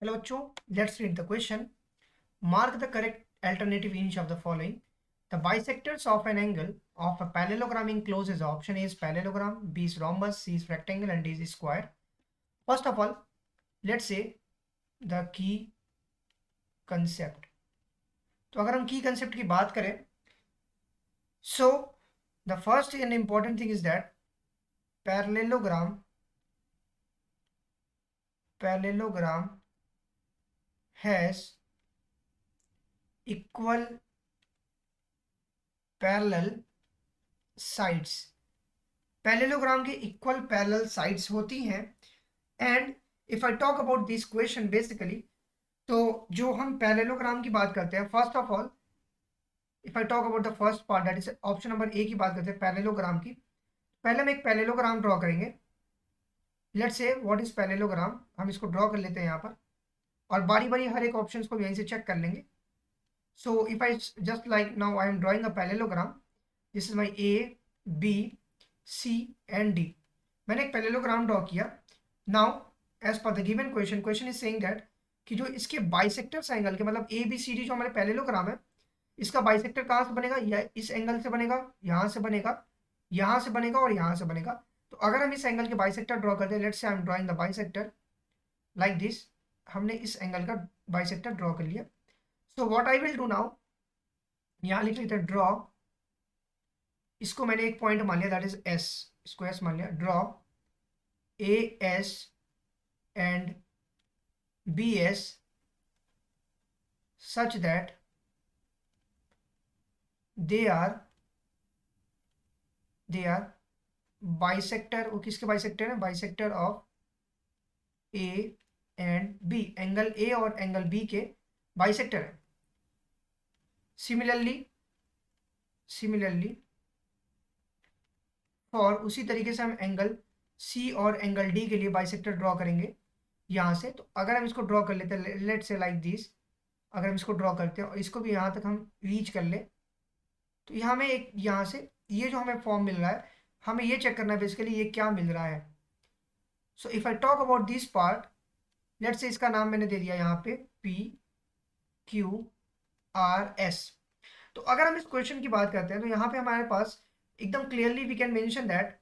Hello बच्चों, let's read the question. Mark the correct alternative in each of the following. The bisectors of an angle of a parallelogram encloses option A is parallelogram, B is rhombus, C is rectangle and D is square. First of all, let's say the key concept. तो अगर हम key concept की बात करें, so the first and important thing is that parallelogram has equal parallel sides. Parallelogram के equal parallel sides होती हैं. And if I talk about this question basically, तो जो हम पैरेललोग्राम की बात करते हैं, first of all if I talk about the first part that is option number A की बात करते हैं पैरेललोग्राम की. पहले हम एक पैरेललोग्राम ड्रॉ करेंगे. Let's say what is parallelogram, हम इसको ड्रॉ कर लेते हैं यहाँ पर और बारी बारी हर एक ऑप्शन को यहीं से चेक कर लेंगे. So if I just like now I am drawing a parallelogram. This is my A, B, C and D. मैंने एक पैरेललोग्राम ड्रॉ किया. Now as per the given question is saying that कि जो इसके bisectors angle के मतलब ए B C D जो हमारे पैरेललोग्राम है, इसका बाइसेक्टर कहाँ से बनेगा, या इस एंगल से बनेगा, यहाँ से बनेगा, यहाँ से बनेगा और यहाँ से बनेगा. तो अगर हम इस एंगल के बाइसेक्टर ड्रॉ करते हैं, let's say I am drawing the bisector like this. हमने इस एंगल का बाइसेक्टर ड्रॉ कर लिया. So what I will do now, यहाँ लिख लेते हैं ड्रॉ. इसको मैंने एक पॉइंट मान लिया दैट इज एस, इसको एस मान लिया. Draw A S and B S such that they are bisector. वो किसके बाइसेक्टर है, bisector of A and B. Angle A और एंगल बी के बाइसेक्टर है. सिमिलरली फॉर उसी तरीके से हम एंगल सी और एंगल डी के लिए बाइसेक्टर ड्रॉ करेंगे यहाँ से. तो अगर हम इसको ड्रॉ कर लेते हैं, लेट से लाइक दिस, अगर हम इसको ड्रॉ करते हैं और इसको भी यहाँ तक हम रीच कर ले, तो यहाँ में एक यहाँ से ये जो हमें फॉर्म मिल रहा है, हमें ये चेक करना है बेसिकली ये क्या मिल रहा है. सो if I talk about this part, let's say इसका नाम मैंने दे दिया यहाँ पे पी क्यू आर एस. तो अगर हम इस क्वेश्चन की बात करते हैं तो यहाँ पे हमारे पास एकदम clearly we can mention that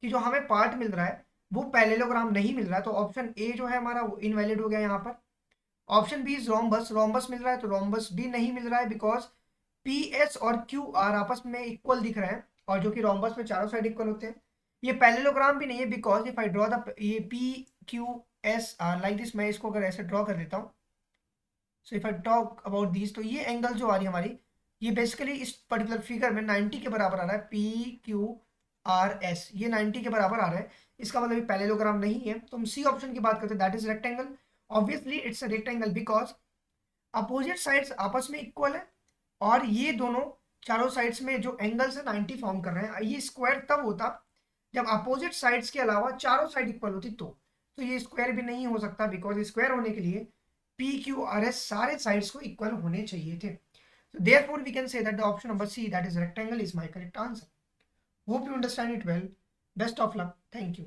कि जो हमें पार्ट मिल रहा है वो पैरेललोग्राम नहीं मिल रहा है. तो ऑप्शन ए जो है हमारा वो इनवैलिड हो गया यहाँ पर. ऑप्शन बी इज रोम्बस मिल रहा है, तो रोम्बस भी नहीं मिल रहा है बिकॉज पी एस और क्यू आर आपस में इक्वल दिख रहे हैं और जो कि रोम्बस में चारों साइड इक्वल होते हैं. ये पैरेललोग्राम भी नहीं है because if I draw the ये P Q S R like this, मैं इसको अगर ऐसे ड्रॉ कर देता हूँ. So if I talk about this, तो ये एंगल जो आ रही है हमारी, ये बेसिकली इस पर्टिकुलर फिगर में 90 के बराबर आ रहा है. पी क्यू आर एस ये 90 के बराबर आ रहा है. इसका मतलब ये पैरेललोग्राम नहीं है. तो हम सी ऑप्शन की बात करते हैं that is rectangle. Obviously it's a rectangle because opposite sides आपस में इक्वल है और ये दोनों चारों साइड्स में जो एंगल्स है 90 फॉर्म कर रहे हैं. ये स्क्वायर तब होता जब अपोजिट साइड्स के अलावा चारों साइड इक्वल होती. तो ये स्क्वायर भी नहीं हो सकता बिकॉज स्क्वायर होने के लिए पी क्यू आर एस सारे साइड्स को इक्वल होने चाहिए थे. So therefore we can say that the option number C, that is rectangle, is my correct answer. Hope you understand it well. Best of luck. Thank you.